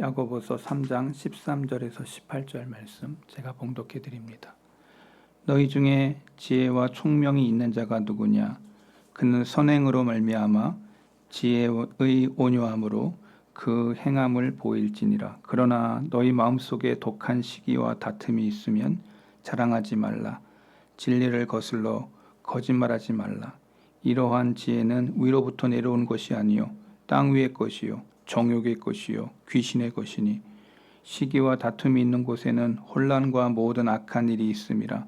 야고보서 3장 13절에서 18절 말씀 제가 봉독해 드립니다. 너희 중에 지혜와 총명이 있는 자가 누구냐? 그는 선행으로 말미암아 지혜의 온유함으로 그 행함을 보일지니라. 그러나 너희 마음속에 독한 시기와 다툼이 있으면 자랑하지 말라. 진리를 거슬러 거짓말하지 말라. 이러한 지혜는 위로부터 내려온 것이 아니요 땅 위의 것이요 정욕의 것이요 귀신의 것이니 시기와 다툼이 있는 곳에는 혼란과 모든 악한 일이 있음이라.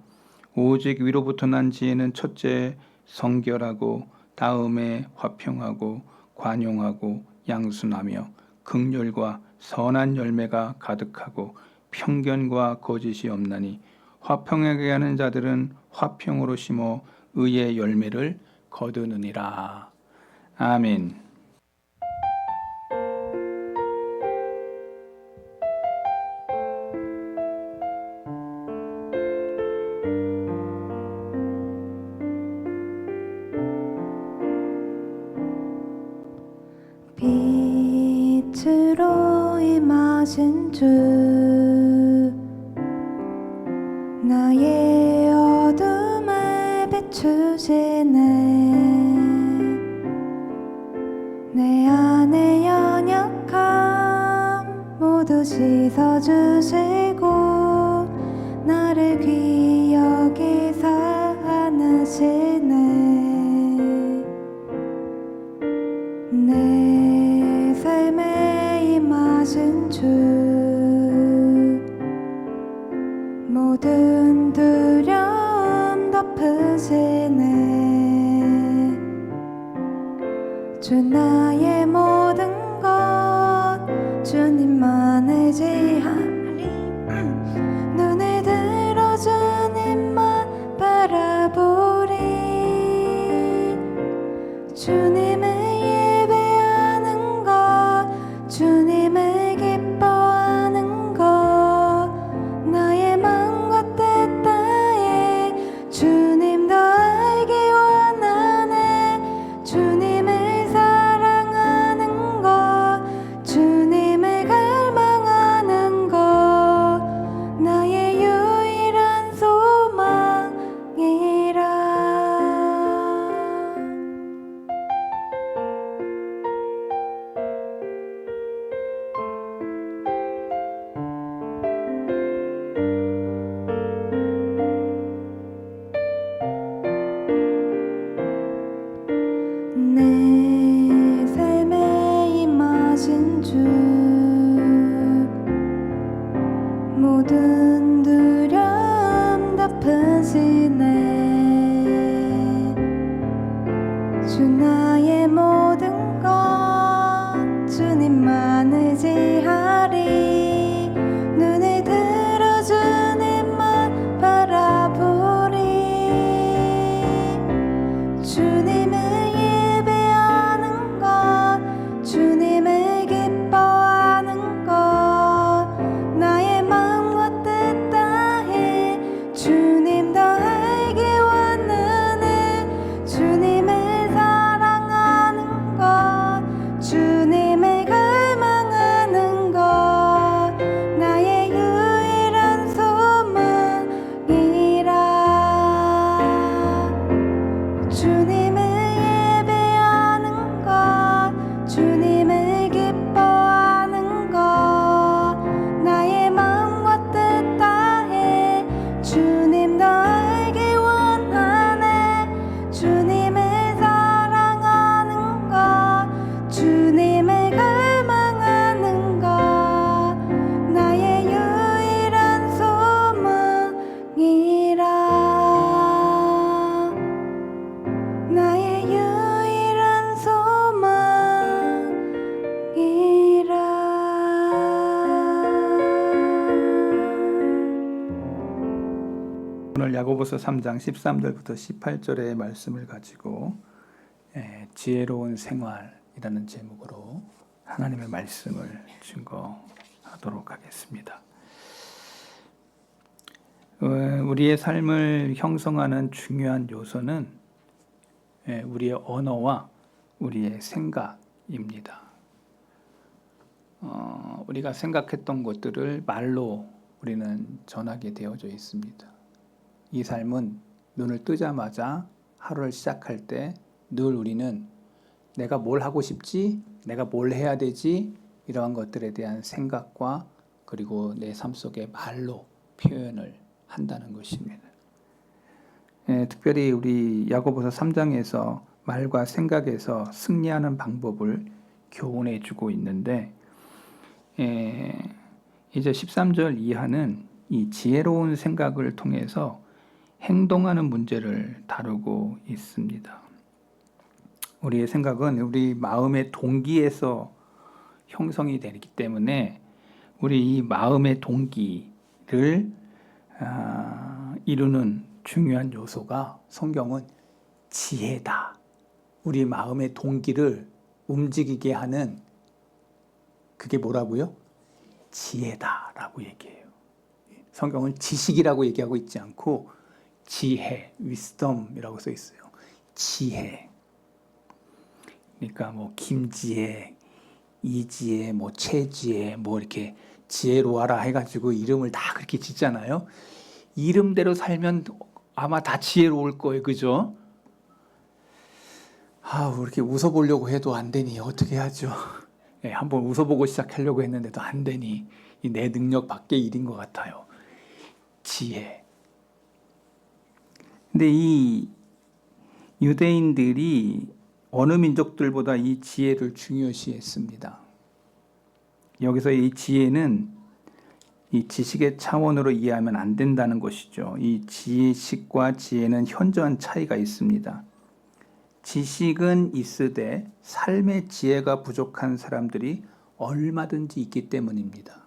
오직 위로부터 난 지혜는 첫째 성결하고 다음에 화평하고 관용하고 양순하며 긍휼과 선한 열매가 가득하고 편견과 거짓이 없나니 화평하게 하는 자들은 화평으로 심어 의의 열매를 거두느니라. 아멘. 빛으로 임하신 주, 나의 어둠을 비추시네. 내 안의 연약함 모두 씻어주시고 나를 귀히 여기사 안으시네. 내 삶에 임하신 주, 모든 두려움 덮으시네. 주 나의 모든 것 주님만 의지하리. 눈을 들어 주님만 바라보리. 주님을 예배하는 것, 주님을 기뻐하는 것, 나의 마음과 뜻 다해 주님 더 알기 원하네. 주님을 사랑하는 것, 주님을 갈망하는 것, 나의 유일한 소망이라. 내 삶에 임하신 주, 모든 두려움 덮으시네. 주 나의 모든 것 주님만 의지하리. 눈을 들어 주님만 바라보리. 주님을 예배하는 것, 주님을 기뻐하는 것, 나의 마음과 뜻 다해 주님 더 알기 원하네. 주님을 사랑하는 것, 주님을 갈망하는 것, 나의 유일한 소망이라. 주님을 예배하는 것, 주님을 기뻐하는 것, 나의 마음과 뜻 다해 주님 더 알기 원하네. 주님을 사랑하는 것, 주님을 갈망하는 것, 나의 유일한 소망이라. 나의 유일한 소망이라. 오늘 야고보서 3장 13절부터 18절의 말씀을 가지고 지혜로운 생활이라는 제목으로 하나님의 말씀을 증거하도록 하겠습니다. 우리의 삶을 형성하는 중요한 요소는 우리의 언어와 우리의 생각입니다. 우리가 생각했던 것들을 말로 우리는 전하게 되어져 있습니다. 이 삶은 눈을 뜨자마자 하루를 시작할 때 늘 우리는 내가 뭘 하고 싶지? 내가 뭘 해야 되지? 이러한 것들에 대한 생각과 그리고 내 삶 속에 말로 표현을 한다는 것입니다. 특별히 우리 야고보서 3장에서 말과 생각에서 승리하는 방법을 교훈해 주고 있는데 이제 13절 이하는 이 지혜로운 생각을 통해서 행동하는 문제를 다루고 있습니다. 우리의 생각은 우리 마음의 동기에서 형성이 되기 때문에 우리 이 마음의 동기를 이루는 중요한 요소가 성경은 지혜다. 우리 마음의 동기를 움직이게 하는 그게 뭐라고요? 지혜다라고 얘기해요. 성경은 지식이라고 얘기하고 있지 않고 지혜, wisdom이라고 써 있어요. 지혜. 그러니까 뭐 김지혜, 이지혜, 뭐 최지혜, 뭐 이렇게 지혜로워라 해가지고 이름을 다 그렇게 짓잖아요. 이름대로 살면 아마 다 지혜로울 거예요, 그죠? 이렇게 웃어보려고 해도 안 되니 어떻게 하죠? 한번 웃어보고 시작하려고 했는데도 안 되니 이 내 능력 밖의 일인 것 같아요. 지혜. 근데 이 유대인들이 어느 민족들보다 이 지혜를 중요시했습니다. 여기서 이 지혜는 이 지식의 차원으로 이해하면 안 된다는 것이죠. 이 지식과 지혜는 현저한 차이가 있습니다. 지식은 있으되 삶의 지혜가 부족한 사람들이 얼마든지 있기 때문입니다.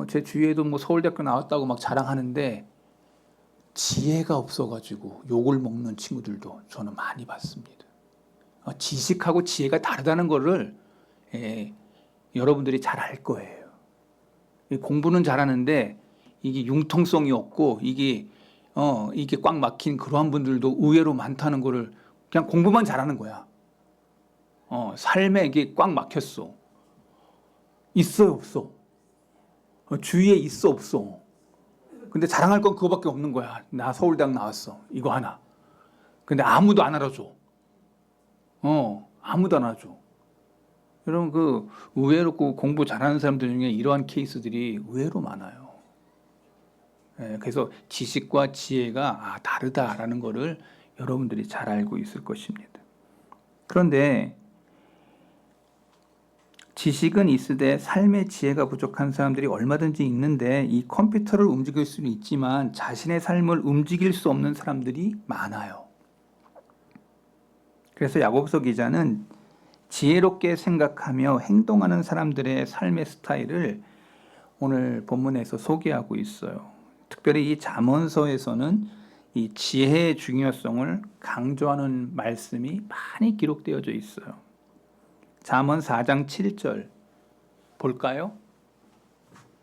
제 주위에도 뭐 서울대학교 나왔다고 막 자랑하는데 지혜가 없어가지고 욕을 먹는 친구들도 저는 많이 봤습니다. 지식하고 지혜가 다르다는 것을 여러분들이 잘 알 거예요. 공부는 잘하는데 이게 융통성이 없고 이게 꽉 막힌 그러한 분들도 의외로 많다는 것을 그냥 공부만 잘하는 거야. 삶에 이게 꽉 막혔어. 있어요, 없어? 주위에 있어, 없어? 근데 자랑할 건 그거밖에 없는 거야. 나 서울대학 나왔어. 이거 하나. 근데 아무도 안 알아줘. 아무도 안 알아줘. 여러분 의외로 공부 잘하는 사람들 중에 이러한 케이스들이 의외로 많아요. 그래서 지식과 지혜가 다르다라는 것을 여러분들이 잘 알고 있을 것입니다. 그런데 지식은 있으되 삶의 지혜가 부족한 사람들이 얼마든지 있는데 이 컴퓨터를 움직일 수는 있지만 자신의 삶을 움직일 수 없는 사람들이 많아요. 그래서 야고보서 기자는 지혜롭게 생각하며 행동하는 사람들의 삶의 스타일을 오늘 본문에서 소개하고 있어요. 특별히 이 잠언서에서는 이 지혜의 중요성을 강조하는 말씀이 많이 기록되어져 있어요. 잠언 4장 7절 볼까요?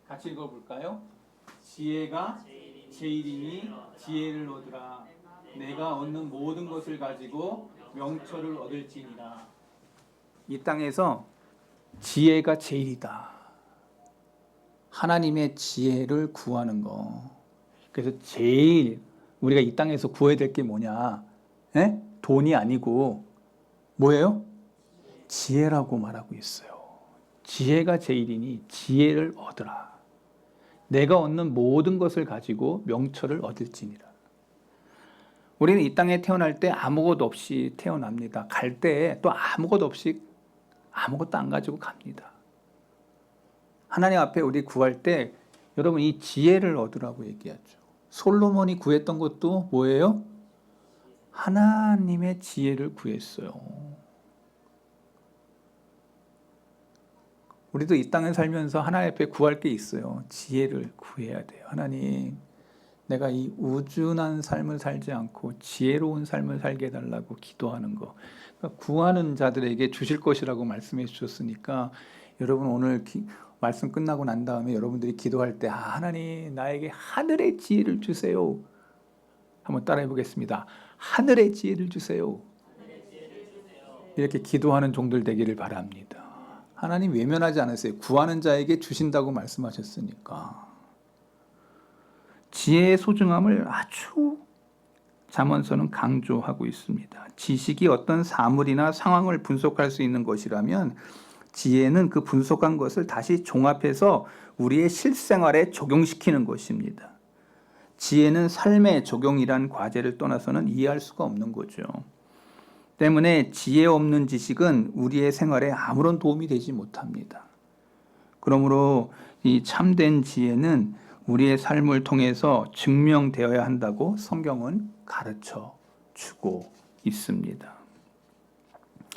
같이 읽어볼까요? 지혜가 제일이니 지혜를 얻으라. 내가 얻는 모든 것을 가지고 명철을 얻을지니라. 이 땅에서 지혜가 제일이다. 하나님의 지혜를 구하는 거. 그래서 제일 우리가 이 땅에서 구해야 될 게 뭐냐? 돈이 아니고 뭐예요? 지혜라고 말하고 있어요. 지혜가 제일이니 지혜를 얻으라. 내가 얻는 모든 것을 가지고 명철을 얻을지니라. 우리는 이 땅에 태어날 때 아무것도 없이 태어납니다. 갈 때 또 아무것도 없이 아무것도 안 가지고 갑니다. 하나님 앞에 우리 구할 때 여러분 이 지혜를 얻으라고 얘기하죠. 솔로몬이 구했던 것도 뭐예요? 하나님의 지혜를 구했어요. 우리도 이 땅에 살면서 하나님 앞에 구할 게 있어요. 지혜를 구해야 돼요. 하나님, 내가 이 우준한 삶을 살지 않고 지혜로운 삶을 살게 해달라고 기도하는 거. 그러니까 구하는 자들에게 주실 것이라고 말씀해 주셨으니까 여러분 오늘 말씀 끝나고 난 다음에 여러분들이 기도할 때 하나님 나에게 하늘의 지혜를 주세요. 한번 따라해 보겠습니다. 하늘의 지혜를 주세요. 이렇게 기도하는 종들 되기를 바랍니다. 하나님 외면하지 않으세요. 구하는 자에게 주신다고 말씀하셨으니까. 지혜의 소중함을 아주 잠언서는 강조하고 있습니다. 지식이 어떤 사물이나 상황을 분석할 수 있는 것이라면 지혜는 그 분석한 것을 다시 종합해서 우리의 실생활에 적용시키는 것입니다. 지혜는 삶의 적용이란 과제를 떠나서는 이해할 수가 없는 거죠. 때문에 지혜 없는 지식은 우리의 생활에 아무런 도움이 되지 못합니다. 그러므로 이 참된 지혜는 우리의 삶을 통해서 증명되어야 한다고 성경은 가르쳐 주고 있습니다.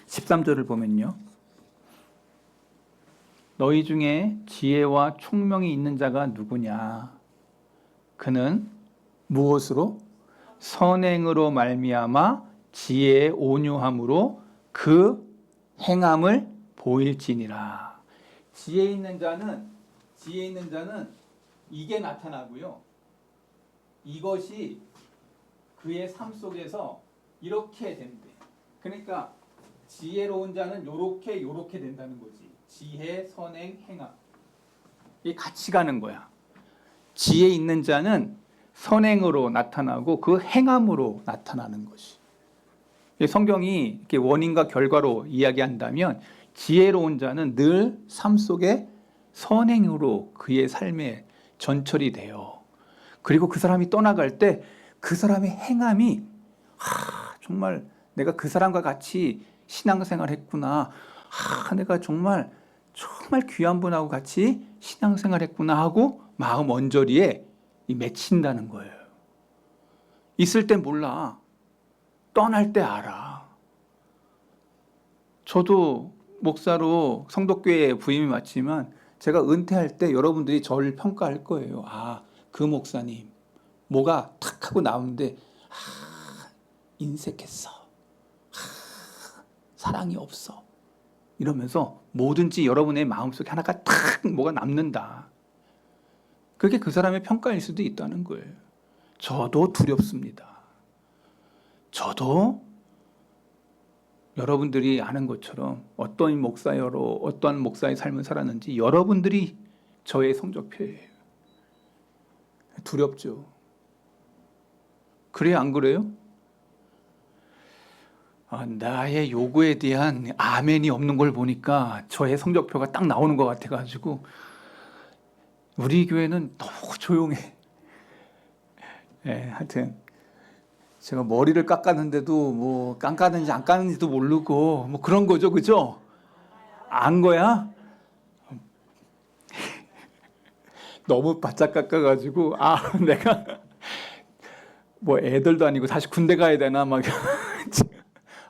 13절을 보면요. 너희 중에 지혜와 총명이 있는 자가 누구냐? 그는 무엇으로? 선행으로 말미암아 지혜의 온유함으로 그 행함을 보일지니라. 지혜 있는 자는 이게 나타나고요. 이것이 그의 삶 속에서 이렇게 된대. 그러니까 지혜로운 자는 요렇게 된다는 거지. 지혜, 선행, 행함. 이게 같이 가는 거야. 지혜 있는 자는 선행으로 나타나고 그 행함으로 나타나는 것이. 성경이 이렇게 원인과 결과로 이야기한다면 지혜로운 자는 늘 삶 속에 선행으로 그의 삶에 전철이 돼요. 그리고 그 사람이 떠나갈 때 그 사람의 행함이 정말 내가 그 사람과 같이 신앙생활 했구나. 내가 정말 귀한 분하고 같이 신앙생활 했구나 하고 마음 언저리에 맺힌다는 거예요. 있을 땐 몰라. 떠날 때 알아. 저도 목사로 성덕교회에 부임이 맞지만 제가 은퇴할 때 여러분들이 저를 평가할 거예요. 그 목사님 뭐가 탁 하고 나오는데 인색했어. 사랑이 없어. 이러면서 뭐든지 여러분의 마음속에 하나가 탁 뭐가 남는다. 그게 그 사람의 평가일 수도 있다는 거예요. 저도 두렵습니다. 저도 여러분들이 아는 것처럼 어떤 목사여로 어떤 목사의 삶을 살았는지 여러분들이 저의 성적표예요. 두렵죠. 그래요, 안 그래요? 나의 요구에 대한 아멘이 없는 걸 보니까 저의 성적표가 딱 나오는 것 같아가지고 우리 교회는 너무 조용해. 하여튼 제가 머리를 깎았는데도 뭐 깎았는지 안 깎았는지도 모르고 뭐 그런 거죠, 그죠? 안 거야? 너무 바짝 깎아가지고 내가 뭐 애들도 아니고 다시 군대 가야 되나 막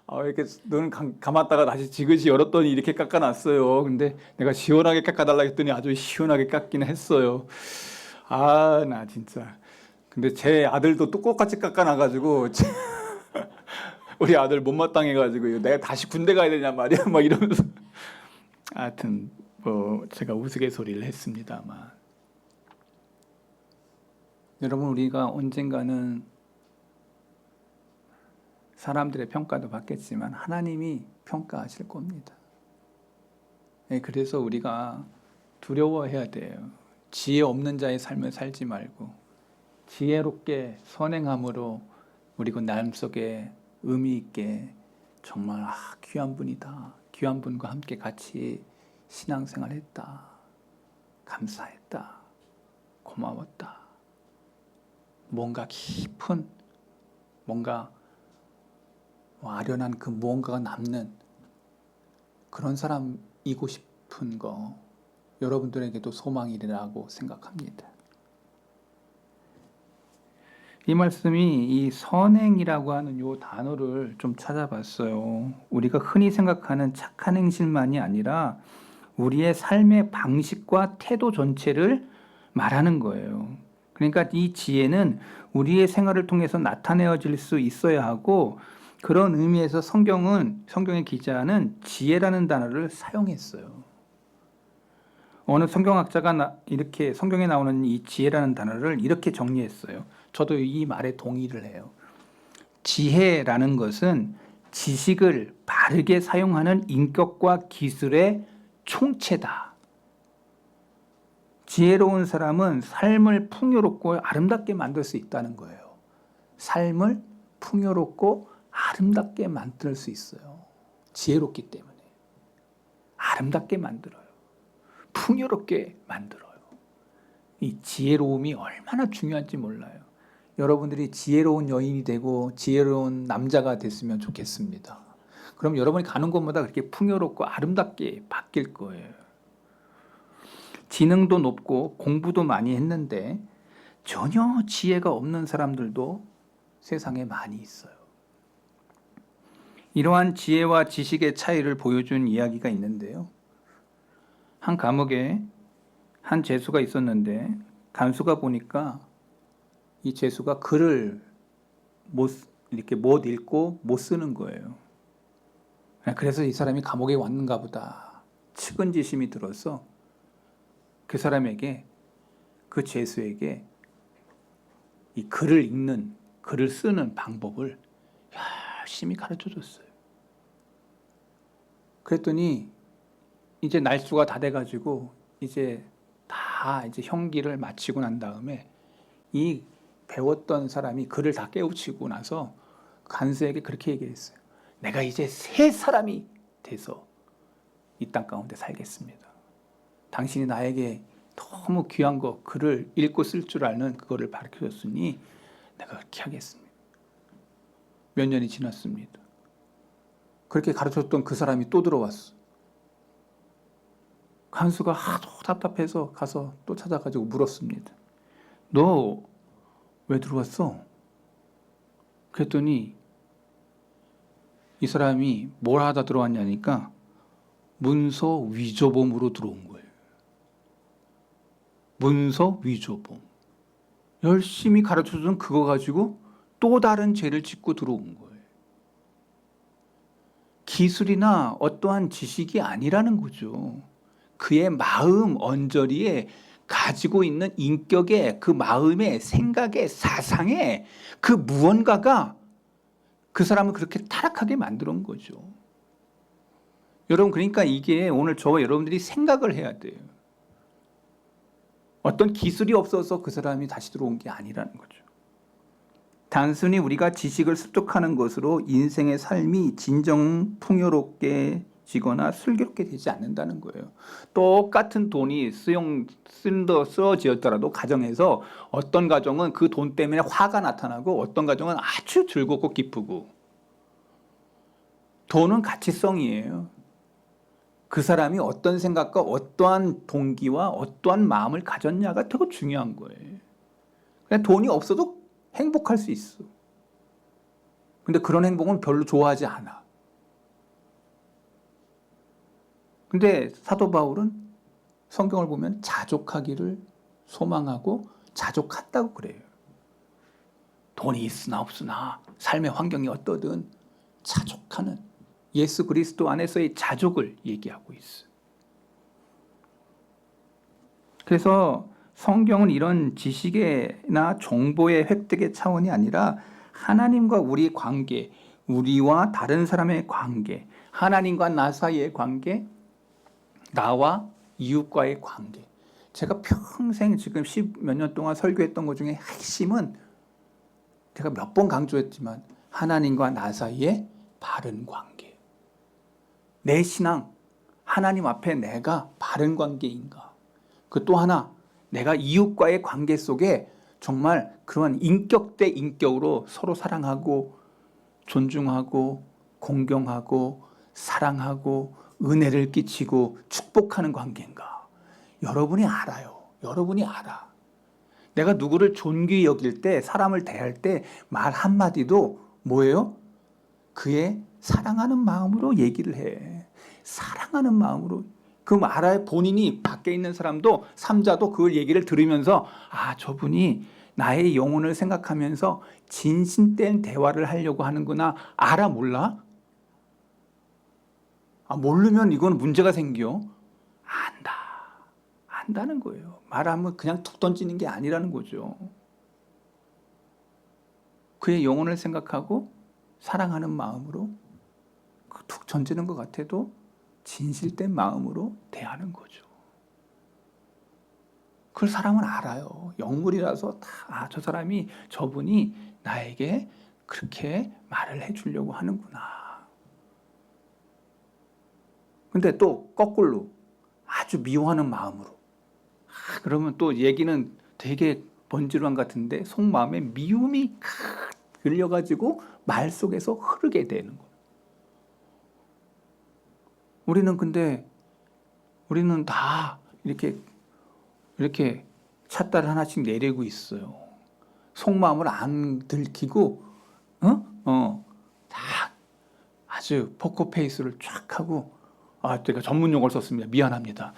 이렇게 눈 감았다가 다시 지그시 열었더니 이렇게 깎아놨어요. 근데 내가 시원하게 깎아달라 했더니 아주 시원하게 깎긴 했어요. 나 진짜. 근데 제 아들도 똑같이 깎아놔가지고 우리 아들 못마땅해가지고 내가 다시 군대 가야 되냐 말이야 막 이러면서 하여튼 뭐 제가 우스갯소리를 했습니다만 여러분 우리가 언젠가는 사람들의 평가도 받겠지만 하나님이 평가하실 겁니다. 그래서 우리가 두려워해야 돼요. 지혜 없는 자의 삶을 살지 말고 지혜롭게 선행함으로 우리 그 삶 속에 의미 있게 정말 귀한 분이다. 귀한 분과 함께 같이 신앙생활했다. 감사했다. 고마웠다. 뭔가 깊은 뭔가 아련한 그 무언가가 남는 그런 사람이고 싶은 거 여러분들에게도 소망이라고 생각합니다. 이 말씀이 이 선행이라고 하는 이 단어를 좀 찾아봤어요. 우리가 흔히 생각하는 착한 행실만이 아니라 우리의 삶의 방식과 태도 전체를 말하는 거예요. 그러니까 이 지혜는 우리의 생활을 통해서 나타내어질 수 있어야 하고 그런 의미에서 성경의 기자는 지혜라는 단어를 사용했어요. 어느 성경학자가 이렇게 성경에 나오는 이 지혜라는 단어를 이렇게 정리했어요. 저도 이 말에 동의를 해요. 지혜라는 것은 지식을 바르게 사용하는 인격과 기술의 총체다. 지혜로운 사람은 삶을 풍요롭고 아름답게 만들 수 있다는 거예요. 삶을 풍요롭고 아름답게 만들 수 있어요. 지혜롭기 때문에. 아름답게 만들어요. 풍요롭게 만들어요. 이 지혜로움이 얼마나 중요한지 몰라요. 여러분들이 지혜로운 여인이 되고 지혜로운 남자가 됐으면 좋겠습니다. 그럼 여러분이 가는 곳마다 그렇게 풍요롭고 아름답게 바뀔 거예요. 지능도 높고 공부도 많이 했는데 전혀 지혜가 없는 사람들도 세상에 많이 있어요. 이러한 지혜와 지식의 차이를 보여준 이야기가 있는데요. 한 감옥에 한 죄수가 있었는데 간수가 보니까 이 죄수가 글을 못 읽고 못 쓰는 거예요. 그래서 이 사람이 감옥에 왔는가 보다 측은지심이 들어서 그 사람에게, 그 죄수에게 이 글을 읽는, 글을 쓰는 방법을 열심히 가르쳐 줬어요. 그랬더니 이제 날수가 다 돼가지고 이제 형기를 마치고 난 다음에 이 배웠던 사람이 글을 다 깨우치고 나서 간수에게 그렇게 얘기했어요. 내가 이제 새 사람이 돼서 이 땅 가운데 살겠습니다. 당신이 나에게 너무 귀한 거, 글을 읽고 쓸 줄 아는 그거를 가르쳐줬으니 내가 그렇게 하겠습니다. 몇 년이 지났습니다. 그렇게 가르쳤던 그 사람이 또 들어왔어. 간수가 하도 답답해서 가서 또 찾아가지고 물었습니다. 너 왜 들어왔어? 그랬더니 이 사람이 뭘 하다 들어왔냐니까 문서 위조범으로 들어온 거예요. 문서 위조범. 열심히 가르쳐준 그거 가지고 또 다른 죄를 짓고 들어온 거예요. 기술이나 어떠한 지식이 아니라는 거죠. 그의 마음 언저리에 가지고 있는 인격의 그 마음의 생각의 사상의 그 무언가가 그 사람을 그렇게 타락하게 만들어 온 거죠. 여러분, 그러니까 이게 오늘 저와 여러분들이 생각을 해야 돼요. 어떤 기술이 없어서 그 사람이 다시 들어온 게 아니라는 거죠. 단순히 우리가 지식을 습득하는 것으로 인생의 삶이 진정 풍요롭게 지거나 슬기롭게 되지 않는다는 거예요. 똑같은 돈이 쓰여지었더라도 가정에서 어떤 가정은 그 돈 때문에 화가 나타나고 어떤 가정은 아주 즐겁고 기쁘고. 돈은 가치성이에요. 그 사람이 어떤 생각과 어떠한 동기와 어떠한 마음을 가졌냐가 되게 중요한 거예요. 그냥 돈이 없어도 행복할 수 있어. 근데 그런 행복은 별로 좋아하지 않아. 근데 사도 바울은 성경을 보면 자족하기를 소망하고 자족한다고 그래요. 돈이 있으나 없으나 삶의 환경이 어떠든 자족하는 예수 그리스도 안에서의 자족을 얘기하고 있어요. 그래서 성경은 이런 지식이나 정보의 획득의 차원이 아니라 하나님과 우리 관계, 우리와 다른 사람의 관계, 하나님과 나 사이의 관계, 나와 이웃과의 관계. 제가 평생 지금 10몇 년 동안 설교했던 것 중에 핵심은 제가 몇 번 강조했지만 하나님과 나 사이의 바른 관계. 내 신앙, 하나님 앞에 내가 바른 관계인가. 그 또 하나, 내가 이웃과의 관계 속에 정말 그러한 인격 대 인격으로 서로 사랑하고 존중하고 공경하고 사랑하고 은혜를 끼치고 축복하는 관계인가. 여러분이 알아요. 여러분이 알아. 내가 누구를 존귀히 여길 때, 사람을 대할 때 말 한마디도 뭐예요? 그의 사랑하는 마음으로 얘기를 해. 사랑하는 마음으로. 그 알아야 본인이 밖에 있는 사람도, 삼자도 그 얘기를 들으면서 아, 저분이 나의 영혼을 생각하면서 진심된 대화를 하려고 하는구나. 알아, 몰라? 모르면 이건 문제가 생겨. 안다. 안다는 거예요. 말하면 그냥 툭 던지는 게 아니라는 거죠. 그의 영혼을 생각하고 사랑하는 마음으로 툭 던지는 것 같아도 진실된 마음으로 대하는 거죠. 그걸 사람은 알아요. 영물이라서 다, 저 사람이, 저분이 나에게 그렇게 말을 해주려고 하는구나. 근데 또 거꾸로 아주 미워하는 마음으로. 그러면 또 얘기는 되게 번지르한 것 같은데 속마음에 미움이 흘려가지고 말 속에서 흐르게 되는 거예요. 우리는 다 이렇게 찻다를 하나씩 내리고 있어요. 속마음을 안 들키고, 다 아주 포커페이스를 쫙 하고, 제가 전문 용어를 썼습니다. 미안합니다.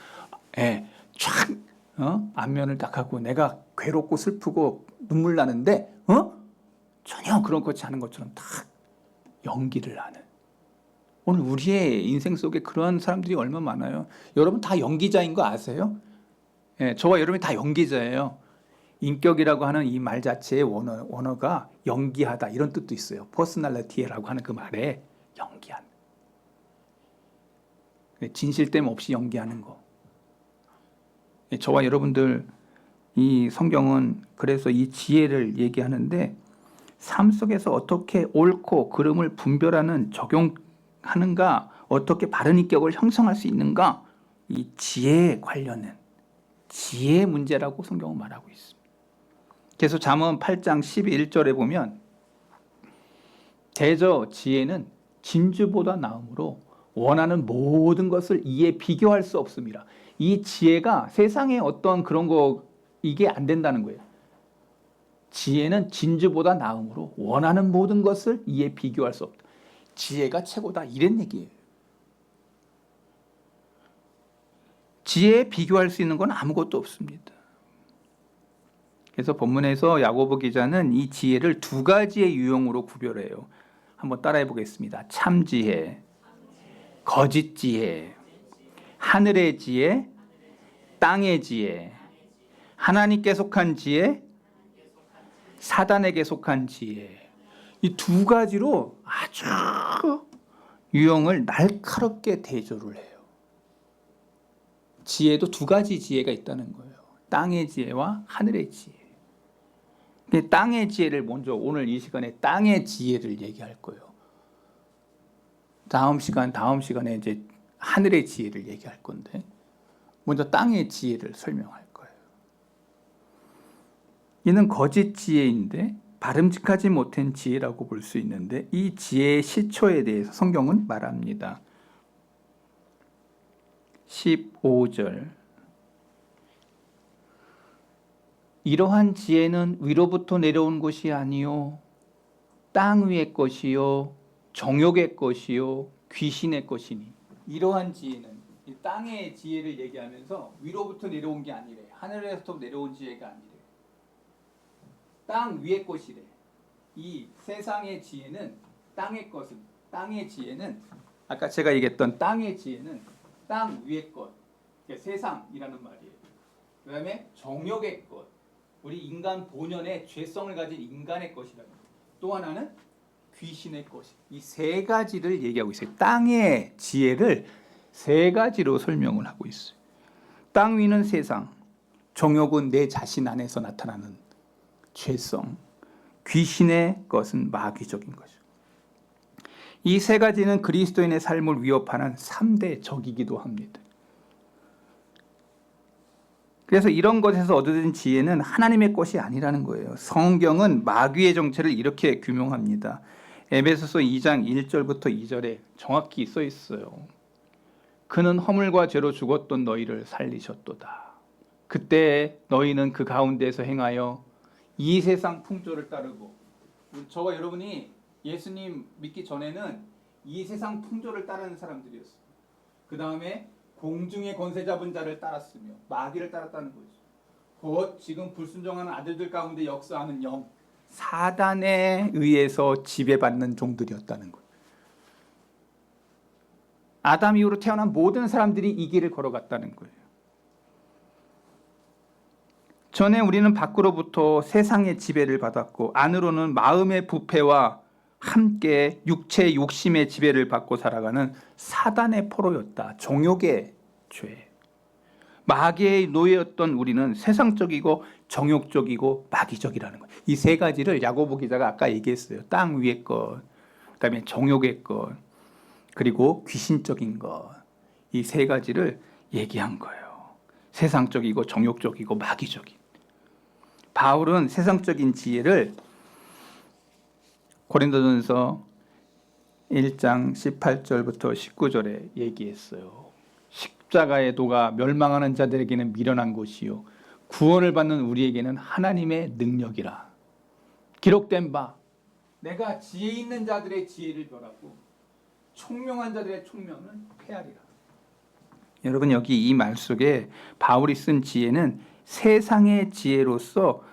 쫙, 안면을 딱 하고, 내가 괴롭고 슬프고 눈물 나는데, 전혀 그런 것이 않은 것처럼 딱 연기를 하는. 오늘 우리의 인생 속에 그런 사람들이 얼마나 많아요. 여러분 다 연기자인 거 아세요? 저와 여러분이 다 연기자예요. 인격이라고 하는 이 말 자체의 원어가 연기하다 이런 뜻도 있어요. 퍼스널리티라고 하는 그 말에 연기한. 진실됨 없이 연기하는 거. 저와 여러분들 이 성경은 그래서 이 지혜를 얘기하는데 삶 속에서 어떻게 옳고 그름을 분별하는 적용하는가, 어떻게 바른 인격을 형성할 수 있는가, 이 지혜에 관련된 지혜의 문제라고 성경은 말하고 있습니다. 그래서 잠언 8장 11절에 보면 대저 지혜는 진주보다 나음으로 원하는 모든 것을 이에 비교할 수 없습니다. 이 지혜가 세상에 어떤 그런 거 이게 안 된다는 거예요. 지혜는 진주보다 나음으로 원하는 모든 것을 이에 비교할 수 없다. 지혜가 최고다 이런 얘기예요. 지혜에 비교할 수 있는 건 아무것도 없습니다. 그래서 본문에서 야고보 기자는 이 지혜를 두 가지의 유형으로 구별해요. 한번 따라해 보겠습니다. 참지혜, 거짓지혜, 하늘의 지혜, 땅의 지혜, 하나님께 속한 지혜, 사단에게 속한 지혜. 이 두 가지로 아주 유형을 날카롭게 대조를 해요. 지혜도 두 가지 지혜가 있다는 거예요. 땅의 지혜와 하늘의 지혜. 땅의 지혜를 먼저 오늘 이 시간에 땅의 지혜를 얘기할 거예요. 다음 시간에 이제 하늘의 지혜를 얘기할 건데 먼저 땅의 지혜를 설명할 거예요. 이는 거짓 지혜인데 바름직하지 못한 지혜라고 볼 수 있는데 이 지혜의 시초에 대해서 성경은 말합니다. 15절 이러한 지혜는 위로부터 내려온 것이 아니요 땅 위의 것이요 정욕의 것이요 귀신의 것이니. 이러한 지혜는 이 땅의 지혜를 얘기하면서 위로부터 내려온 게 아니래. 하늘에서부터 내려온 지혜가 아니래. 땅 위의 것이래. 이 세상의 지혜는 땅의 지혜는 아까 제가 얘기했던 땅의 지혜는 땅 위의 것, 세상이라는 말이에요. 그 다음에 정욕의 것, 우리 인간 본연의 죄성을 가진 인간의 것이라는 거예요. 또 하나는 귀신의 것. 이 세 가지를 얘기하고 있어요. 땅의 지혜를 세 가지로 설명을 하고 있어요. 땅 위는 세상, 정욕은 내 자신 안에서 나타나는 죄성, 귀신의 것은 마귀적인 것이죠. 이 세 가지는 그리스도인의 삶을 위협하는 3대 적이기도 합니다. 그래서 이런 것에서 얻어진 지혜는 하나님의 것이 아니라는 거예요. 성경은 마귀의 정체를 이렇게 규명합니다. 에베소서 2장 1절부터 2절에 정확히 써 있어요. 그는 허물과 죄로 죽었던 너희를 살리셨도다. 그때 너희는 그 가운데서 행하여 이 세상 풍조를 따르고, 저와 여러분이 예수님 믿기 전에는 이 세상 풍조를 따르는 사람들이었어요. 그 다음에 공중의 권세 잡은 자를 따랐으며 마귀를 따랐다는 거죠. 곧 지금 불순종하는 아들들 가운데 역사하는 영, 사단에 의해서 지배받는 종들이었다는 거예요. 아담 이후로 태어난 모든 사람들이 이 길을 걸어갔다는 거예요. 전에 우리는 밖으로부터 세상의 지배를 받았고 안으로는 마음의 부패와 함께 육체의 욕심의 지배를 받고 살아가는 사단의 포로였다. 종욕의 죄. 마귀의 노예였던 우리는 세상적이고 정욕적이고 마귀적이라는 거예요. 이 세 가지를 야고보 기자가 아까 얘기했어요. 땅 위의 것, 그다음에 정욕의 것, 그리고 귀신적인 것. 이 세 가지를 얘기한 거예요. 세상적이고 정욕적이고 마귀적인. 바울은 세상적인 지혜를 고린도전서 1장 18절부터 19절에 얘기했어요. 십자가의 도가 멸망하는 자들에게는 미련한 것이요 구원을 받는 우리에게는 하나님의 능력이라. 기록된 바 내가 지혜 있는 자들의 지혜를 멸하고 총명한 자들의 총명은 폐하리라. 여러분, 여기 이 말 속에 바울이 쓴 지혜는 세상의 지혜로서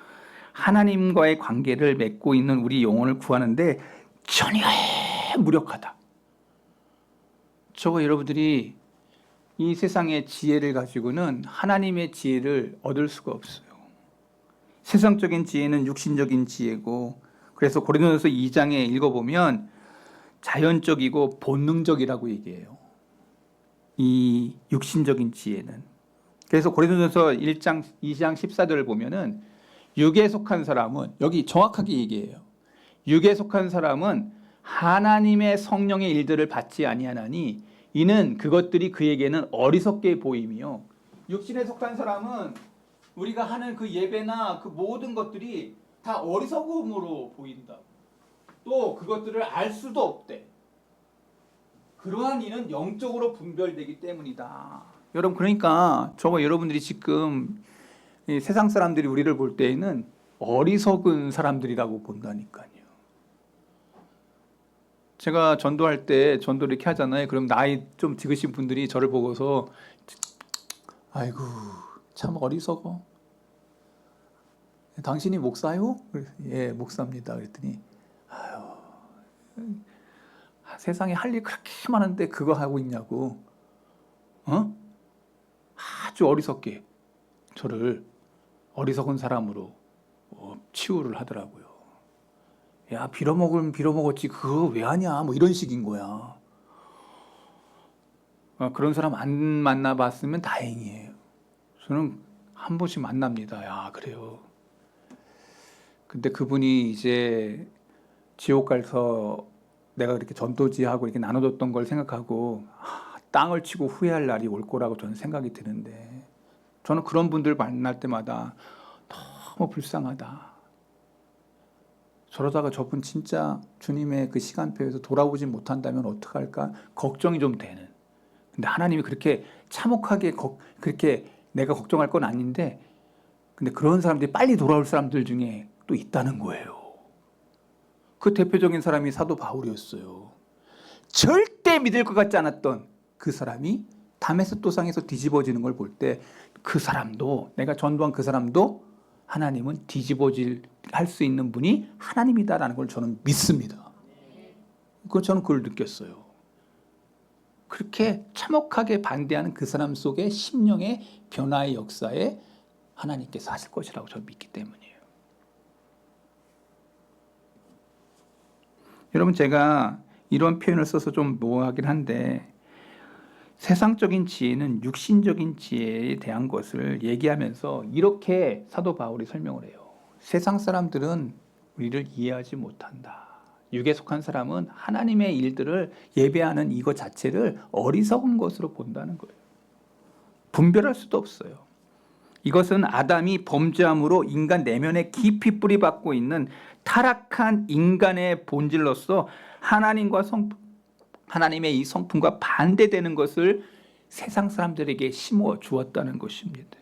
하나님과의 관계를 맺고 있는 우리 영혼을 구하는데 전혀 무력하다. 저거 여러분들이 이 세상의 지혜를 가지고는 하나님의 지혜를 얻을 수가 없어요. 세상적인 지혜는 육신적인 지혜고, 그래서 고린도전서 2장에 읽어보면 자연적이고 본능적이라고 얘기해요. 이 육신적인 지혜는. 그래서 고린도전서 1장 2장 14절을 보면은 육에 속한 사람은, 여기 정확하게 얘기해요. 육에 속한 사람은 하나님의 성령의 일들을 받지 아니하나니 이는 그것들이 그에게는 어리석게 보임이요. 육신에 속한 사람은 우리가 하는 그 예배나 그 모든 것들이 다 어리석음으로 보인다. 또 그것들을 알 수도 없대. 그러한 이는 영적으로 분별되기 때문이다. 여러분, 그러니까 저거 여러분들이 지금 이 세상 사람들이 우리를 볼 때에는 어리석은 사람들이라고 본다니까요. 제가 전도할 때 전도 이렇게 하잖아요. 그럼 나이 좀 적으신 분들이 저를 보고서 아이고 참 어리석어. 당신이 목사요? 예, 목사입니다. 그랬더니 아유, 세상에 할 일 그렇게 많은데 그거 하고 있냐고. 아주 어리석게 저를 어리석은 사람으로 치유를 하더라고요. 야, 빌어먹으면 빌어먹었지 그거 왜 하냐, 뭐 이런 식인 거야. 그런 사람 안 만나봤으면 다행이에요. 저는 한 번씩 만납니다. 야, 그래요. 근데 그분이 이제 지옥 가서 내가 그렇게 전도지하고 이렇게 나눠줬던 걸 생각하고 땅을 치고 후회할 날이 올 거라고 저는 생각이 드는데, 저는 그런 분들 만날 때마다 너무 불쌍하다. 저러다가 저분 진짜 주님의 그 시간표에서 돌아오지 못한다면 어떡할까 걱정이 좀 되는. 근데 하나님이 그렇게 참혹하게 그렇게 내가 걱정할 건 아닌데, 근데 그런 사람들이 빨리 돌아올 사람들 중에 또 있다는 거예요. 그 대표적인 사람이 사도 바울이었어요. 절대 믿을 것 같지 않았던 그 사람이 다메섹 도상에서 뒤집어지는 걸 볼 때 그 사람도, 내가 전도한 그 사람도 하나님은 뒤집어질 할 수 있는 분이 하나님이다라는 걸 저는 믿습니다. 저는 그걸 느꼈어요. 그렇게 참혹하게 반대하는 그 사람 속에 심령의 변화의 역사에 하나님께서 하실 것이라고 저는 믿기 때문이에요. 여러분, 제가 이런 표현을 써서 좀 모호하긴 한데, 세상적인 지혜는 육신적인 지혜에 대한 것을 얘기하면서 이렇게 사도 바울이 설명을 해요. 세상 사람들은 우리를 이해하지 못한다. 육에 속한 사람은 하나님의 일들을 예배하는 이것 자체를 어리석은 것으로 본다는 거예요. 분별할 수도 없어요. 이것은 아담이 범죄함으로 인간 내면에 깊이 뿌리박고 있는 타락한 인간의 본질로서 하나님의 이 성품과 반대되는 것을 세상 사람들에게 심어 주었다는 것입니다.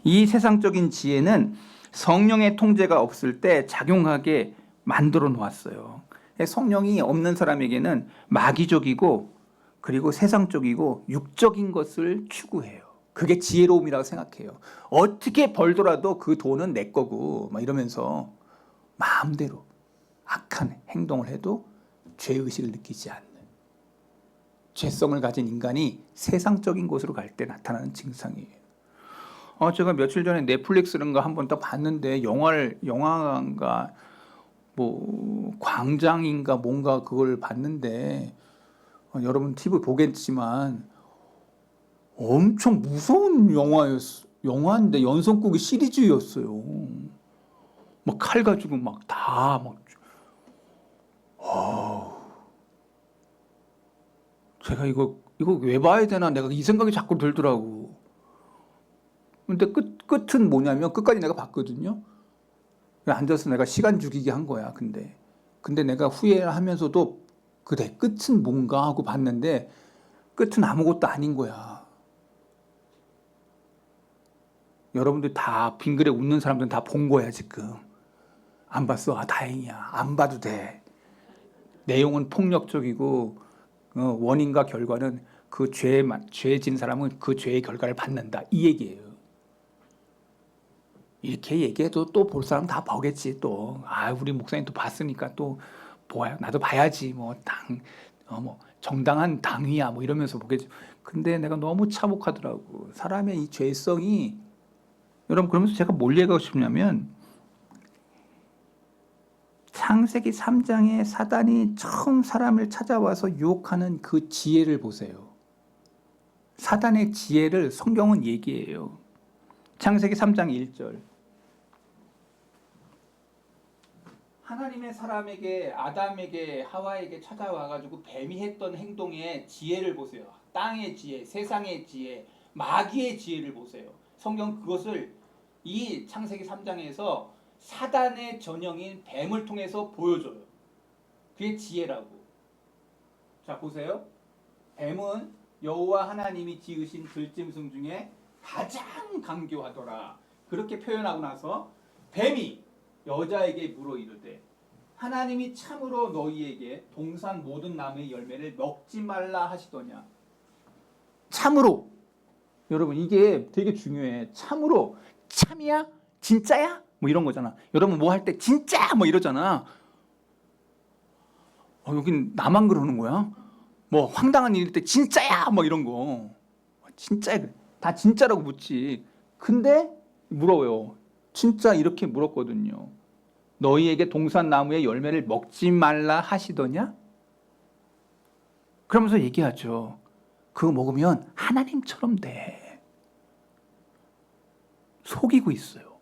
이 세상적인 지혜는 성령의 통제가 없을 때 작용하게 만들어 놓았어요. 성령이 없는 사람에게는 마귀적이고 그리고 세상적이고 육적인 것을 추구해요. 그게 지혜로움이라고 생각해요. 어떻게 벌더라도 그 돈은 내 거고 막 이러면서 마음대로 악한 행동을 해도 죄의식을 느끼지 않는, 죄성을 가진 인간이 세상적인 곳으로 갈 때 나타나는 증상이에요. 제가 며칠 전에 넷플릭스인가 한번 딱 봤는데 영화가 뭐 광장인가 뭔가 그걸 봤는데 여러분 TV 보겠지만 엄청 무서운 영화인데 연속극이 시리즈였어요. 막 칼 가지고 막 다 막. 제가 이거 왜 봐야 되나 내가 이 생각이 자꾸 들더라고. 근데 끝은 뭐냐면 끝까지 내가 봤거든요. 앉아서 내가 시간 죽이게 한 거야. 근데 내가 후회하면서도 그래 끝은 뭔가 하고 봤는데 끝은 아무것도 아닌 거야. 여러분들 다 빙그레 웃는 사람들은 다 본 거야 지금. 안 봤어? 아 다행이야. 안 봐도 돼. 내용은 폭력적이고 원인과 결과는 그 죄 진 사람은 그 죄의 결과를 받는다. 이 얘기예요. 이렇게 얘기해도 또 볼 사람 다 보겠지 또. 아 우리 목사님 또 봤으니까 또 보아요. 나도 봐야지. 뭐 정당한 당위야 뭐 이러면서 보겠지. 근데 내가 너무 참혹하더라고. 사람의 이 죄성이. 여러분 그러면서 제가 뭘 얘기하고 싶냐면 창세기 3장에 사단이 처음 사람을 찾아와서 유혹하는 그 지혜를 보세요. 사단의 지혜를 성경은 얘기해요. 창세기 3장 1절. 하나님의 사람에게 아담에게 하와에게 찾아와가지고 뱀이 했던 행동의 지혜를 보세요. 땅의 지혜, 세상의 지혜, 마귀의 지혜를 보세요. 성경 그것을 이 창세기 3장에서 사단의 전형인 뱀을 통해서 보여줘요. 그게 지혜라고. 자 보세요. 뱀은 여호와 하나님이 지으신 들짐승 중에 가장 강교하더라. 그렇게 표현하고 나서 뱀이 여자에게 물어 이르되 하나님이 참으로 너희에게 동산 모든 나무의 열매를 먹지 말라 하시더냐. 참으로. 여러분 이게 되게 중요해. 참으로. 참이야? 진짜야? 뭐 이런 거잖아. 여러분 뭐 할 때 진짜 뭐 이러잖아. 여긴 나만 그러는 거야? 뭐 황당한 일일 때 진짜야 뭐 이런 거. 진짜야. 다 진짜라고 묻지. 근데 물어요. 진짜 이렇게 물었거든요. 너희에게 동산 나무의 열매를 먹지 말라 하시더냐? 그러면서 얘기하죠. 그거 먹으면 하나님처럼 돼. 속이고 있어요.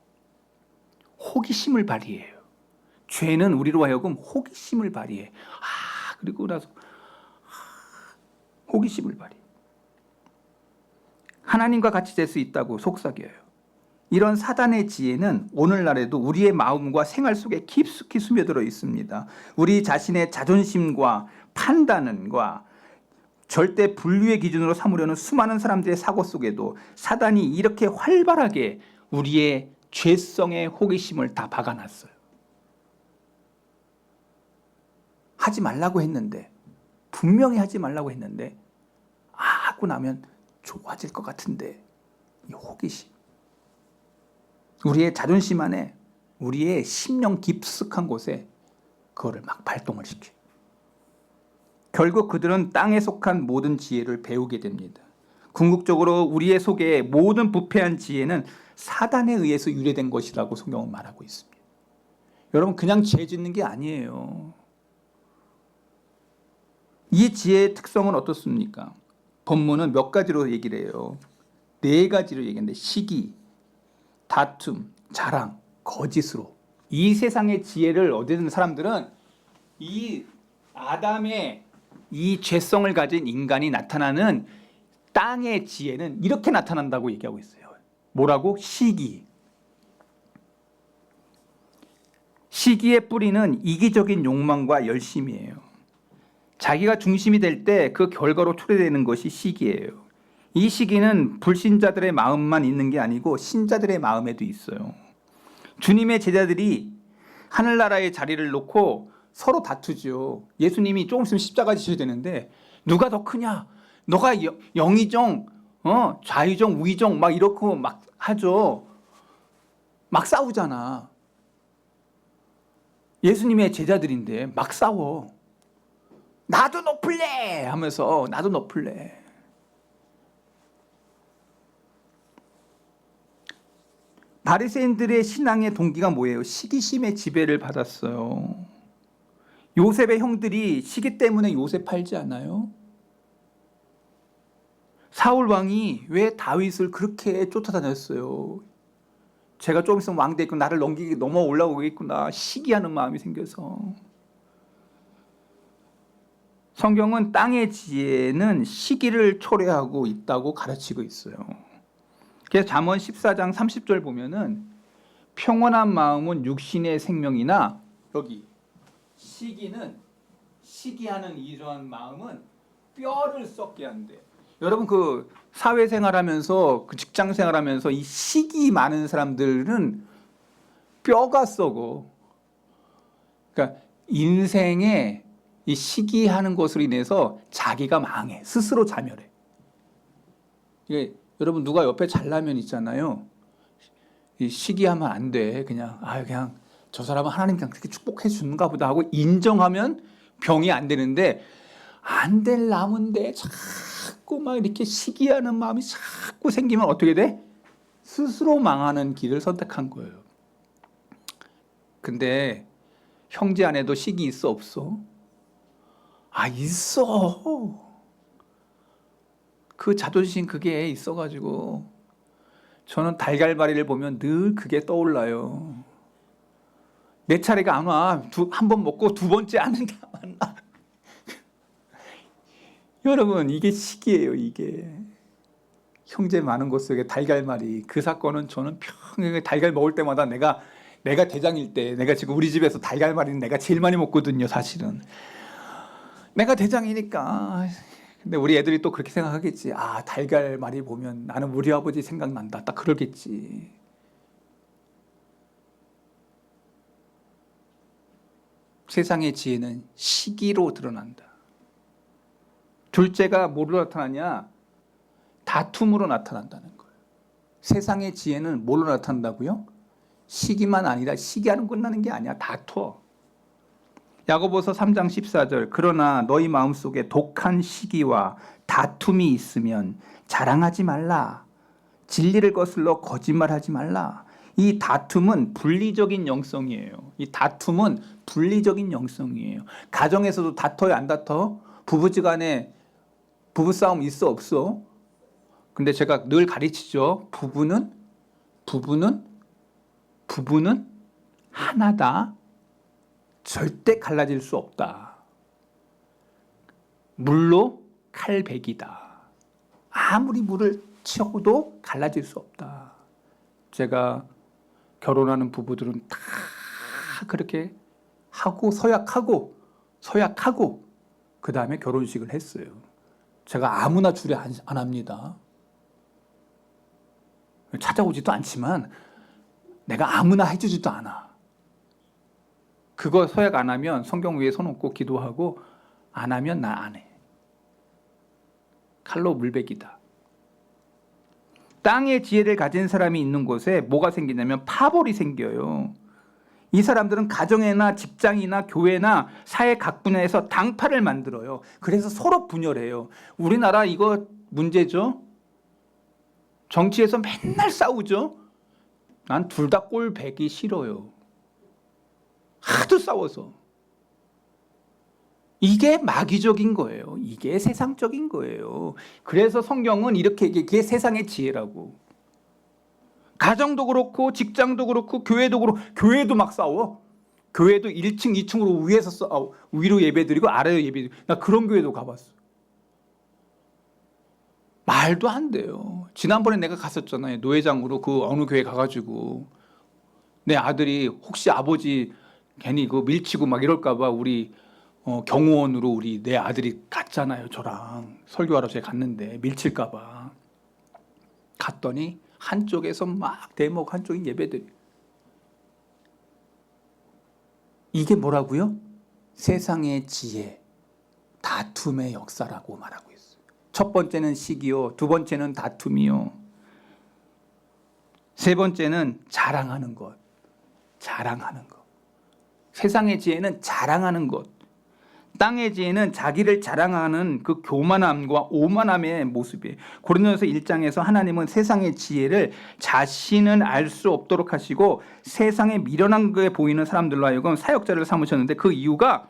호기심을 발휘해요. 죄는 우리로 하여금 호기심을 발휘해. 그리고 나서 호기심을 발휘해. 하나님과 같이 될 수 있다고 속삭여요. 이런 사단의 지혜는 오늘날에도 우리의 마음과 생활 속에 깊숙이 스며들어 있습니다. 우리 자신의 자존심과 판단과 절대 분류의 기준으로 삼으려는 수많은 사람들의 사고 속에도 사단이 이렇게 활발하게 우리의 죄성의 호기심을 다 박아놨어요. 하지 말라고 했는데, 분명히 하지 말라고 했는데 하고 나면 좋아질 것 같은데, 이 호기심. 우리의 자존심 안에, 우리의 심령 깊숙한 곳에 그거를 막 발동을 시켜요. 결국 그들은 땅에 속한 모든 지혜를 배우게 됩니다. 궁극적으로 우리의 속에 모든 부패한 지혜는 사단에 의해서 유래된 것이라고 성경은 말하고 있습니다. 여러분 그냥 죄 짓는 게 아니에요. 이 지혜의 특성은 어떻습니까? 본문은 몇 가지로 얘기를 해요. 4가지로 얘기하는데 시기, 다툼, 자랑, 거짓으로. 이 세상의 지혜를 얻은 사람들은 이 아담의 이 죄성을 가진 인간이 나타나는 땅의 지혜는 이렇게 나타난다고 얘기하고 있어요. 뭐라고? 시기. 시기의 뿌리는 이기적인 욕망과 열심이에요. 자기가 중심이 될 때 그 결과로 초래되는 것이 시기예요. 이 시기는 불신자들의 마음만 있는 게 아니고 신자들의 마음에도 있어요. 주님의 제자들이 하늘나라의 자리를 놓고 서로 다투죠. 예수님이 조금 있으면 십자가 지셔야 되는데 누가 더 크냐? 너가 영의정, 좌의정, 우의정 막 이렇게 막 하죠. 막 싸우잖아. 예수님의 제자들인데 막 싸워. 나도 높을래 하면서 나도 높을래. 바리새인들의 신앙의 동기가 뭐예요? 시기심의 지배를 받았어요. 요셉의 형들이 시기 때문에 요셉 팔지 않아요? 사울 왕이 왜 다윗을 그렇게 쫓아다녔어요? 제가 좀 있으면 왕 되겠구나, 나를 넘기게 넘어 올라오겠구나, 시기하는 마음이 생겨서. 성경은 땅의 지혜는 시기를 초래하고 있다고 가르치고 있어요. 그래서 잠언 14장 30절 보면은 평온한 마음은 육신의 생명이나, 여기 시기는, 시기하는 이러한 마음은 뼈를 썩게 한대. 여러분 그 사회생활하면서, 그 직장생활하면서 이 시기 많은 사람들은 뼈가 썩어. 그러니까 인생에 이 시기하는 것으로 인해서 자기가 망해, 스스로 자멸해. 이게 여러분 누가 옆에 잘나면 있잖아요. 이 시기하면 안 돼. 그냥 그냥 저 사람은 하나님 그냥 그렇게 축복해 주는가 보다 하고 인정하면 병이 안 되는데, 안 될 남은데 자꾸 막 이렇게 시기하는 마음이 자꾸 생기면 어떻게 돼? 스스로 망하는 길을 선택한 거예요. 근데 형제 안에도 시기 있어 없어? 있어. 그 자존심 그게 있어가지고 저는 달걀바리를 보면 늘 그게 떠올라요. 내 차례가 안 와. 한 번 먹고 두 번째 안 와. 여러분 이게 시기예요. 이게 형제 많은 곳 속에 달걀말이. 그 사건은 저는 평생 달걀 먹을 때마다 내가 대장일 때, 내가 지금 우리 집에서 달걀말이는 내가 제일 많이 먹거든요. 사실은 내가 대장이니까. 근데 우리 애들이 또 그렇게 생각하겠지. 달걀말이 보면 나는 우리 아버지 생각난다, 딱 그러겠지. 세상의 지혜는 시기로 드러난다. 둘째가 뭐로 나타나냐? 다툼으로 나타난다는 거예요. 세상의 지혜는 뭘로 나타난다고요? 시기만 아니라, 시기하는 끝나는 게 아니야. 다투어. 야고보서 3장 14절, 그러나 너희 마음속에 독한 시기와 다툼이 있으면 자랑하지 말라. 진리를 거슬러 거짓말하지 말라. 이 다툼은 분리적인 영성이에요. 이 다툼은 분리적인 영성이에요. 가정에서도 다퉈요, 안 다퉈? 부부지간에 부부싸움 있어 없어? 근데 제가 늘 가르치죠. 부부는 하나다. 절대 갈라질 수 없다. 물로 칼백이다. 아무리 물을 치워도 갈라질 수 없다. 제가 결혼하는 부부들은 다 그렇게 하고 서약하고 그 다음에 결혼식을 했어요. 제가 아무나 주례 안 합니다. 찾아오지도 않지만 내가 아무나 해주지도 않아. 그거 서약 안 하면 성경 위에 손 얹고 기도하고, 안 하면 나 안 해. 칼로 물베기다. 땅의 지혜를 가진 사람이 있는 곳에 뭐가 생기냐면 파벌이 생겨요. 이 사람들은 가정이나 직장이나 교회나 사회 각 분야에서 당파를 만들어요. 그래서 서로 분열해요. 우리나라 이거 문제죠. 정치에서 맨날 싸우죠. 난 둘 다 꼴 배기 싫어요. 하도 싸워서. 이게 마귀적인 거예요. 이게 세상적인 거예요. 그래서 성경은 이렇게 얘기해. 그게 세상의 지혜라고. 가정도 그렇고 직장도 그렇고 교회도 그렇고. 교회도 막 싸워. 교회도 1층 2층으로 위로 예배드리고 아래로 예배드리고. 나 그런 교회도 가봤어. 말도 안 돼요. 지난번에 내가 갔었잖아요. 노회장으로 그 어느 교회 가가지고 내 아들이 혹시 아버지 괜히 그 밀치고 막 이럴까봐 우리 경호원으로 내 아들이 갔잖아요. 저랑 설교하러 제가 갔는데 밀칠까봐. 갔더니 한쪽에서 막 대목, 한쪽인 예배들이. 이게 뭐라고요? 세상의 지혜, 다툼의 역사라고 말하고 있어요. 첫 번째는 시기요, 두 번째는 다툼이요, 세 번째는 자랑하는 것. 세상의 지혜는 자랑하는 것. 땅의 지혜는 자기를 자랑하는 그 교만함과 오만함의 모습이에요. 고린도전서 1장에서 하나님은 세상의 지혜를 자신은 알 수 없도록 하시고 세상에 미련한 것에 보이는 사람들로 하여금 사역자를 삼으셨는데 그 이유가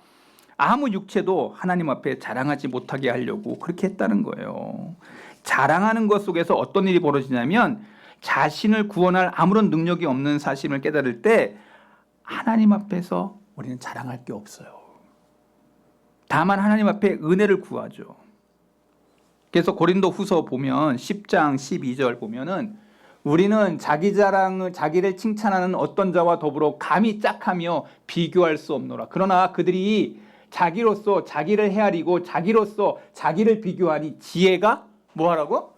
아무 육체도 하나님 앞에 자랑하지 못하게 하려고 그렇게 했다는 거예요. 자랑하는 것 속에서 어떤 일이 벌어지냐면 자신을 구원할 아무런 능력이 없는 사실을 깨달을 때 하나님 앞에서 우리는 자랑할 게 없어요. 다만 하나님 앞에 은혜를 구하죠. 그래서 고린도 후서 보면 10장 12절 보면은 우리는 자기를 칭찬하는 어떤 자와 더불어 감히 짝하며 비교할 수 없노라. 그러나 그들이 자기로서 자기를 헤아리고 자기로서 자기를 비교하니 지혜가 뭐하라고?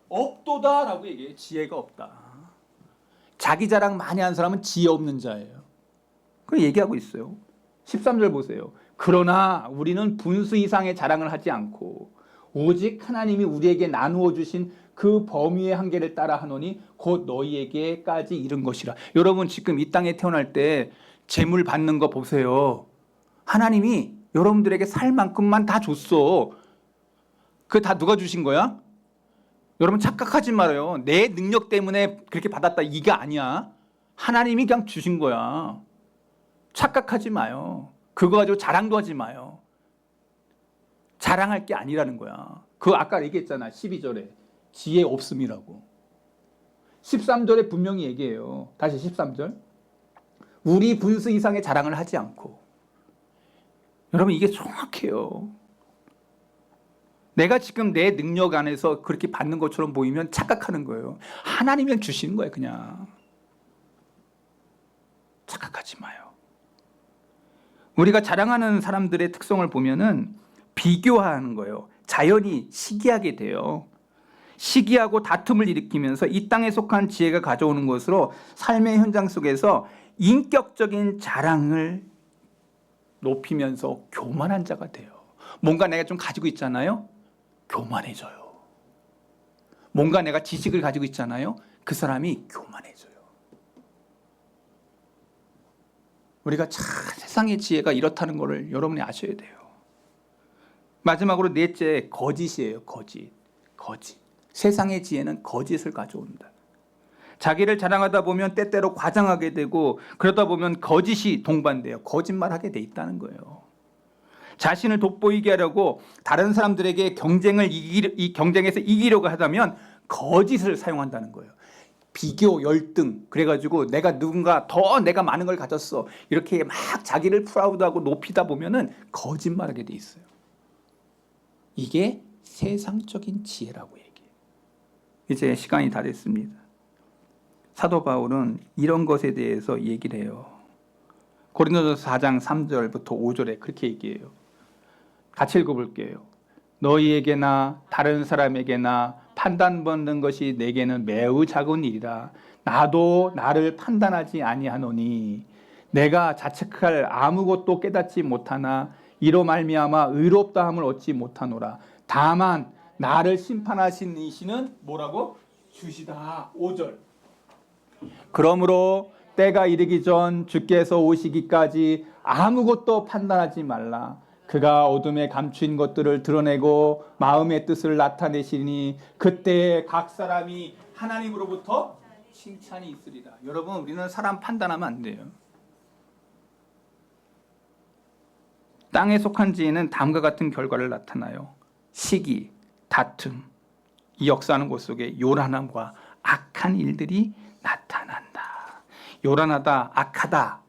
없도다라고 얘기해요. 지혜가 없다. 자기 자랑 많이 하는 사람은 지혜 없는 자예요. 그 얘기하고 있어요. 13절 보세요. 그러나 우리는 분수 이상의 자랑을 하지 않고 오직 하나님이 우리에게 나누어 주신 그 범위의 한계를 따라 하노니 곧 너희에게까지 이른 것이라. 여러분 지금 이 땅에 태어날 때 재물 받는 거 보세요. 하나님이 여러분들에게 살 만큼만 다 줬어. 그거 다 누가 주신 거야? 여러분 착각하지 말아요. 내 능력 때문에 그렇게 받았다 이게 아니야. 하나님이 그냥 주신 거야. 착각하지 마요. 그거 가지고 자랑도 하지 마요. 자랑할 게 아니라는 거야. 그 아까 얘기했잖아. 12절에 지혜 없음이라고. 13절에 분명히 얘기해요. 다시 13절. 우리 분수 이상의 자랑을 하지 않고. 여러분 이게 정확해요. 내가 지금 내 능력 안에서 그렇게 받는 것처럼 보이면 착각하는 거예요. 하나님이 주시는 거예요. 그냥. 착각하지 마요. 우리가 자랑하는 사람들의 특성을 보면은 비교하는 거예요. 자연히 시기하게 돼요. 시기하고 다툼을 일으키면서 이 땅에 속한 지혜가 가져오는 것으로 삶의 현장 속에서 인격적인 자랑을 높이면서 교만한 자가 돼요. 뭔가 내가 좀 가지고 있잖아요. 교만해져요. 뭔가 내가 지식을 가지고 있잖아요. 그 사람이 교만해져요. 우리가 참 세상의 지혜가 이렇다는 것을 여러분이 아셔야 돼요. 마지막으로 넷째, 거짓이에요. 거짓. 세상의 지혜는 거짓을 가져온다. 자기를 자랑하다 보면 때때로 과장하게 되고 그러다 보면 거짓이 동반돼요. 거짓말하게 돼 있다는 거예요. 자신을 돋보이게 하려고 다른 사람들에게 경쟁에서 이기려고 하다면 거짓을 사용한다는 거예요. 비교, 열등, 그래가지고 누군가 더 내가 많은 걸 가졌어. 이렇게 막 자기를 프라우드하고 높이다 보면은 거짓말하게 돼 있어요. 이게 세상적인 지혜라고 얘기해요. 이제 시간이 다 됐습니다. 사도 바울은 이런 것에 대해서 얘기를 해요. 고린도전서 4장 3절부터 5절에 그렇게 얘기해요. 같이 읽어볼게요. 너희에게나 다른 사람에게나 판단받는 것이 내게는 매우 작은 일이라. 나도 나를 판단하지 아니하노니 내가 자책할 아무것도 깨닫지 못하나 이로 말미암아 의롭다함을 얻지 못하노라. 다만 나를 심판하신 이시는 뭐라고? 주시다. 5절. 그러므로 때가 이르기 전 주께서 오시기까지 아무것도 판단하지 말라. 그가 어둠에 감추인 것들을 드러내고 마음의 뜻을 나타내시니 그때에 각 사람이 하나님으로부터 칭찬이 있으리라. 여러분 우리는 사람 판단하면 안 돼요. 땅에 속한 지혜는 다음과 같은 결과를 나타나요. 시기, 다툼, 이 역사하는 곳 속에 요란함과 악한 일들이 나타난다. 요란하다, 악하다.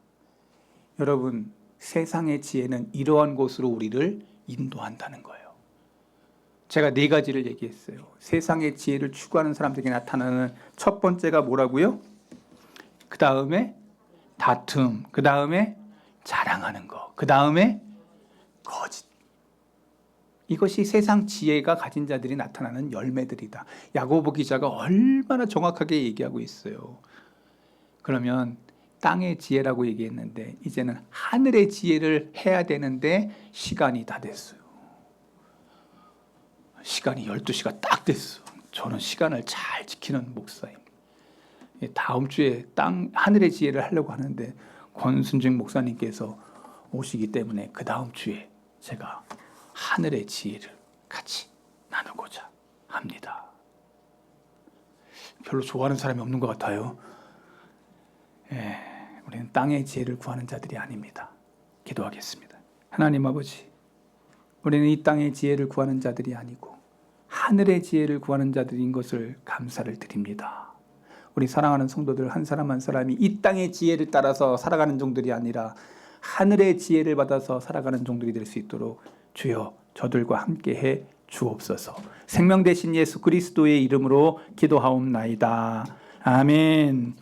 여러분 세상의 지혜는 이러한 곳으로 우리를 인도한다는 거예요. 제가 4가지를 얘기했어요. 세상의 지혜를 추구하는 사람들에게 나타나는 첫 번째가 뭐라고요? 그 다음에 다툼, 그 다음에 자랑하는 거, 그 다음에 거짓. 이것이 세상 지혜가 가진 자들이 나타나는 열매들이다. 야고보 기자가 얼마나 정확하게 얘기하고 있어요. 그러면 땅의 지혜라고 얘기했는데 이제는 하늘의 지혜를 해야 되는데 시간이 다 됐어요. 시간이 12시가 딱 됐어. 저는 시간을 잘 지키는 목사입니다. 다음 주에 하늘의 지혜를 하려고 하는데 권순중 목사님께서 오시기 때문에 그 다음 주에 제가 하늘의 지혜를 같이 나누고자 합니다. 별로 좋아하는 사람이 없는 것 같아요. 우리는 땅의 지혜를 구하는 자들이 아닙니다. 기도하겠습니다. 하나님 아버지, 우리는 이 땅의 지혜를 구하는 자들이 아니고 하늘의 지혜를 구하는 자들인 것을 감사를 드립니다. 우리 사랑하는 성도들 한 사람 한 사람이 이 땅의 지혜를 따라서 살아가는 종들이 아니라 하늘의 지혜를 받아서 살아가는 종들이 될 수 있도록 주여 저들과 함께해 주옵소서. 생명 되신 예수 그리스도의 이름으로 기도하옵나이다. 아멘.